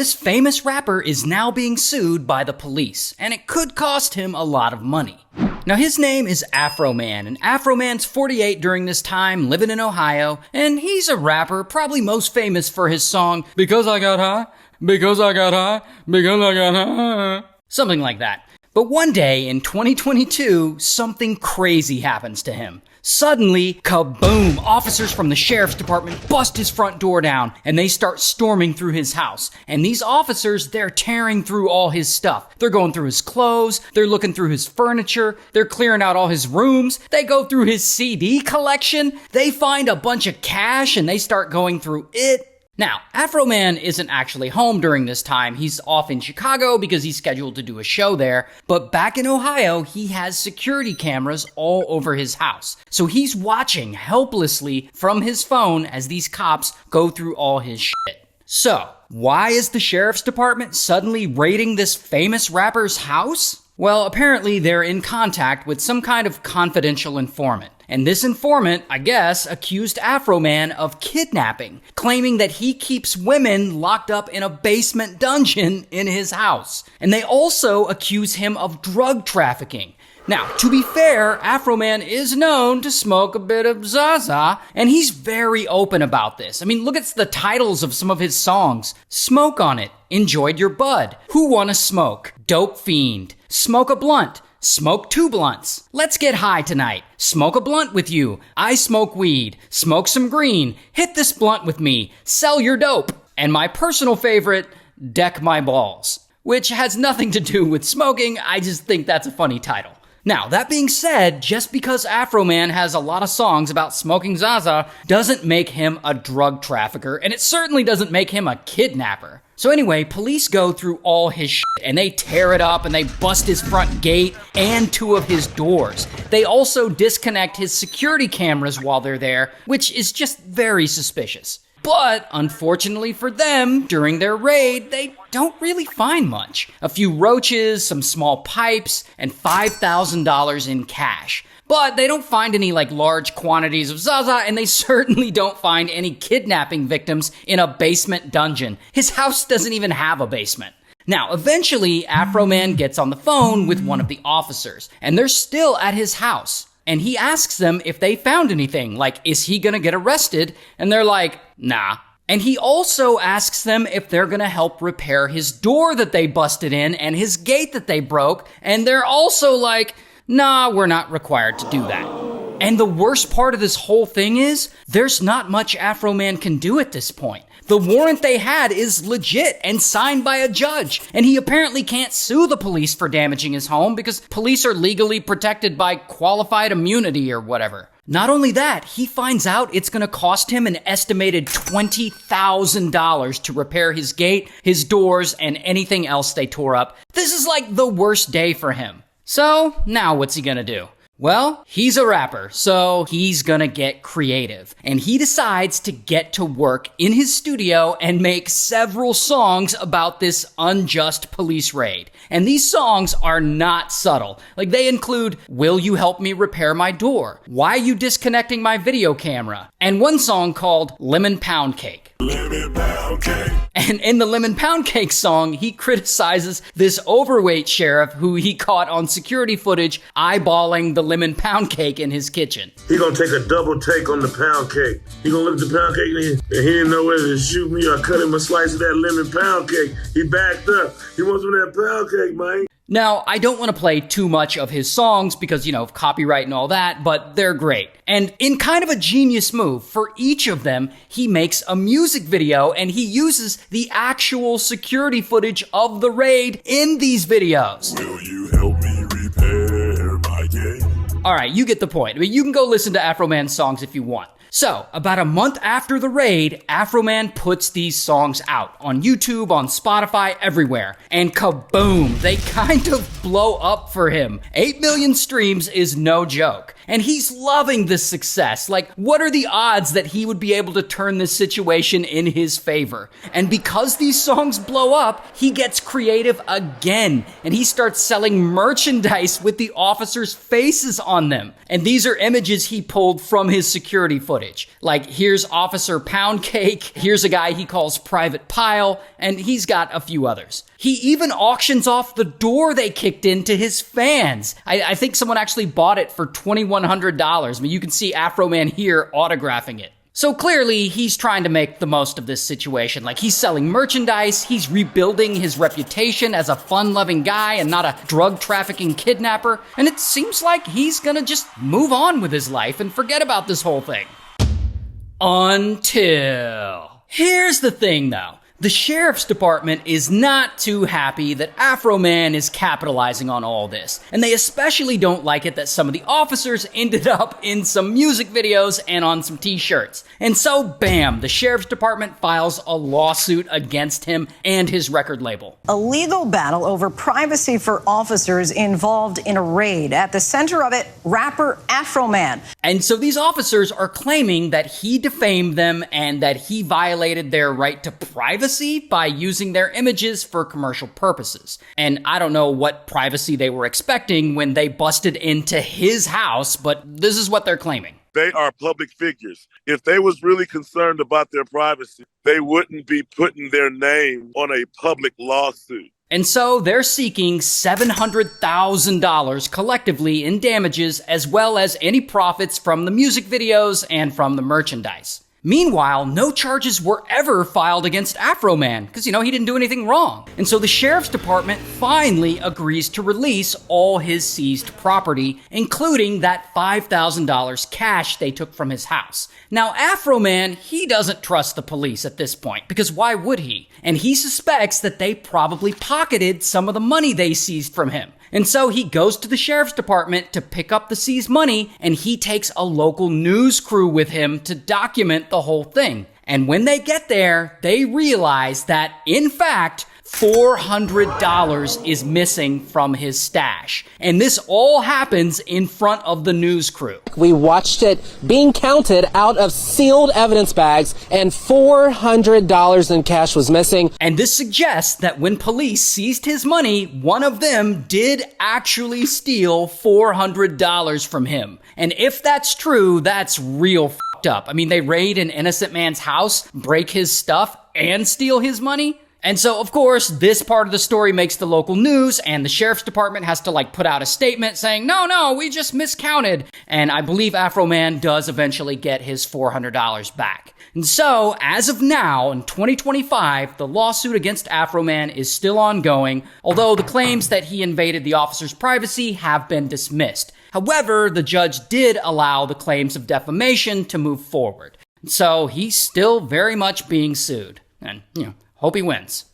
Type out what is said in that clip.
This famous rapper is now being sued by the police, and it could cost him a lot of money. Now his name is Afroman, and Afroman's 48 during this time, living in Ohio, and he's a rapper, probably most famous for his song, Because I Got High, Because I Got High, Because I Got High. Something like that. But one day in 2022, something crazy happens to him. Suddenly, kaboom, officers from the sheriff's department bust his front door down and they start storming through his house. And these officers, they're tearing through all his stuff. They're going through his clothes, they're looking through his furniture, they're clearing out all his rooms, they go through his CD collection, they find a bunch of cash and they start going through it. Now, Afroman isn't actually home during this time. He's off in Chicago because he's scheduled to do a show there. But back in Ohio, he has security cameras all over his house. So he's watching helplessly from his phone as these cops go through all his shit. So, why is the sheriff's department suddenly raiding this famous rapper's house? Well, apparently they're in contact with some kind of confidential informant. And this informant, I guess, accused Afroman of kidnapping, claiming that he keeps women locked up in a basement dungeon in his house. And they also accuse him of drug trafficking. Now, to be fair, Afroman is known to smoke a bit of Zaza, and he's very open about this. I mean, look at the titles of some of his songs. Smoke on It, Enjoyed Your Bud, Who Wanna Smoke, Dope Fiend, Smoke a Blunt, Smoke 2 blunts. Let's get high tonight. Smoke a blunt with you. I smoke weed. Smoke some green. Hit this blunt with me. Sell your dope. And my personal favorite, Deck My Balls. Which has nothing to do with smoking, I just think that's a funny title. Now, that being said, just because Afroman has a lot of songs about smoking Zaza doesn't make him a drug trafficker, and it certainly doesn't make him a kidnapper. So anyway, police go through all his shit, and they tear it up, and they bust his front gate and 2 of his doors. They also disconnect his security cameras while they're there, which is just very suspicious. But, unfortunately for them, during their raid, they don't really find much. A few roaches, some small pipes, and $5,000 in cash. But they don't find any large quantities of Zaza, and they certainly don't find any kidnapping victims in a basement dungeon. His house doesn't even have a basement. Now, eventually, Afroman gets on the phone with one of the officers, and they're still at his house. And he asks them if they found anything, is he gonna get arrested? And they're like, nah. And he also asks them if they're gonna help repair his door that they busted in and his gate that they broke. And they're also like, nah, we're not required to do that. And the worst part of this whole thing is, there's not much Afroman can do at this point. The warrant they had is legit and signed by a judge, and he apparently can't sue the police for damaging his home because police are legally protected by qualified immunity or whatever. Not only that, he finds out it's gonna cost him an estimated $20,000 to repair his gate, his doors, and anything else they tore up. This is like the worst day for him. So, now what's he gonna do? Well, he's a rapper, so he's gonna get creative. And he decides to get to work in his studio and make several songs about this unjust police raid. And these songs are not subtle. They include, Will You Help Me Repair My Door? Why You Disconnecting My Video Camera? And one song called Lemon Pound Cake. Lemon Pound Cake. And in the Lemon Pound Cake song, he criticizes this overweight sheriff who he caught on security footage eyeballing the lemon pound cake in his kitchen. He gonna take a double take on the pound cake. He gonna look at the pound cake and he didn't know whether to shoot me or cut him a slice of that lemon pound cake. He backed up. He wants some of that pound cake, man. Now, I don't want to play too much of his songs because, of copyright and all that, but they're great. And in kind of a genius move, for each of them, he makes a music video and he uses the actual security footage of the raid in these videos. Will you help me repair my gate? Alright, you get the point. I mean, you can go listen to Afroman's songs if you want. So, about a month after the raid, Afroman puts these songs out on YouTube, on Spotify, everywhere. And kaboom, they kind of blow up for him. 8 million streams is no joke. and he's loving this success. Like, what are the odds that he would be able to turn this situation in his favor? And because these songs blow up, he gets creative again, and he starts selling merchandise with the officers' faces on them. And these are images he pulled from his security footage. Like, here's Officer Pound Cake, here's a guy he calls Private Pile, and he's got a few others. He even auctions off the door they kicked in to his fans. I think someone actually bought it for $2,100. I mean, you can see Afroman here autographing it. So clearly, he's trying to make the most of this situation. Like, he's selling merchandise, he's rebuilding his reputation as a fun-loving guy and not a drug-trafficking kidnapper, and it seems like he's gonna just move on with his life and forget about this whole thing. Until... Here's the thing, though. The sheriff's department is not too happy that Afroman is capitalizing on all this, and they especially don't like it that some of the officers ended up in some music videos and on some t-shirts. And so, bam, the sheriff's department files a lawsuit against him and his record label. A legal battle over privacy for officers involved in a raid. At the center of it, rapper Afroman. And so these officers are claiming that he defamed them and that he violated their right to privacy by using their images for commercial purposes. And I don't know what privacy they were expecting when they busted into his house, but this is what they're claiming. They are public figures. If they was really concerned about their privacy, they wouldn't be putting their name on a public lawsuit. And so they're seeking $700,000 collectively in damages, as well as any profits from the music videos and from the merchandise. Meanwhile, no charges were ever filed against Afroman, because, he didn't do anything wrong. And so the sheriff's department finally agrees to release all his seized property, including that $5,000 cash they took from his house. Now, Afroman, he doesn't trust the police at this point, because why would he? And he suspects that they probably pocketed some of the money they seized from him. And so he goes to the sheriff's department to pick up the seized money, and he takes a local news crew with him to document the whole thing. And when they get there, they realize that, in fact, $400 is missing from his stash. And this all happens in front of the news crew. We watched it being counted out of sealed evidence bags, and $400 in cash was missing. And this suggests that when police seized his money, one of them did actually steal $400 from him. And if that's true, that's real fucked up. I mean, they raid an innocent man's house, break his stuff, and steal his money? And so, of course, this part of the story makes the local news, and the sheriff's department has to, put out a statement saying, no, we just miscounted. And I believe Afroman does eventually get his $400 back. And so, as of now, in 2025, the lawsuit against Afroman is still ongoing, although the claims that he invaded the officer's privacy have been dismissed. However, the judge did allow the claims of defamation to move forward. So, he's still very much being sued. And, hope he wins.